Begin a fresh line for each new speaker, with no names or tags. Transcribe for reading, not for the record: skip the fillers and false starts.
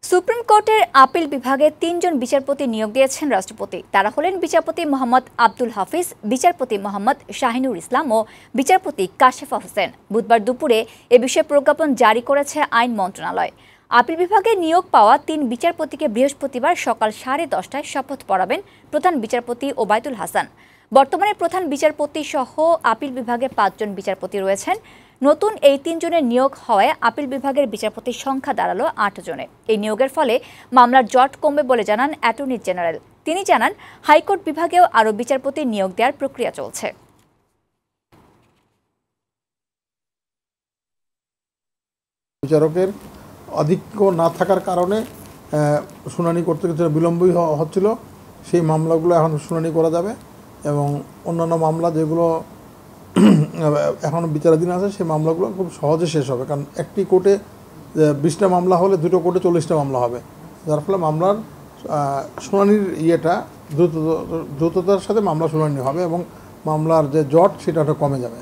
Supreme কোর্টের appeal বিভাগে ৩ জন বিচারপতি নিয়োগ দিয়েছেন রাষ্ট্রপতি। তারা হলেন বিচারপতি মোহাম্মদ আব্দুল হাফিজ, বিচারপতি মোহাম্মদ শাহিনুর ইসলাম ও বিচারপতি কাশেফা হোসেন। বুধবার দুপুরে এ বিষয়ে প্রজ্ঞাপন জারি করেছে আইন মন্ত্রণালয়। আপিল বিভাগে নিয়োগ পাওয়া ৩ বিচারপতিকে বৃহস্পতিবার সকাল 10:30টায় শপথ পড়াবেন প্রধান বিচারপতি ওবায়দুল হাসান। বর্তমানে প্রধান বিচারপতি সহ আপিল বিভাগে ৫ জন বিচারপতি রয়েছেন। নতুন এই ৩ জনের নিয়োগ হওয়ায় আপিল বিভাগের বিচারপতির সংখ্যা দাঁড়ালো ৮ জনে। এই নিয়োগের ফলে মামলার জট কমবে বলে জানান অ্যাটর্নি জেনারেল। তিনি জানান, হাইকোর্ট বিভাগেও আরও বিচারপতি নিয়োগ দেওয়ার প্রক্রিয়া চলছে।
বিচারকের আধিক্য না থাকার কারণে শুনানি করতে বিলম্বই হচ্ছিল। সেই মামলাগুলো এখন শুনানি করা যাবে এবং অন্যান্য মামলা যেগুলো এখনও বিচারাধীন আছে সেই মামলাগুলো খুব সহজে শেষ হবে, কারণ একটি কোর্টে 20টা মামলা হলে দুটো কোর্টে 40টা মামলা হবে, যার ফলে মামলার শুনানির দ্রুততার সাথে মামলা শুনানি হবে এবং মামলার যে জট সেটা কমে যাবে।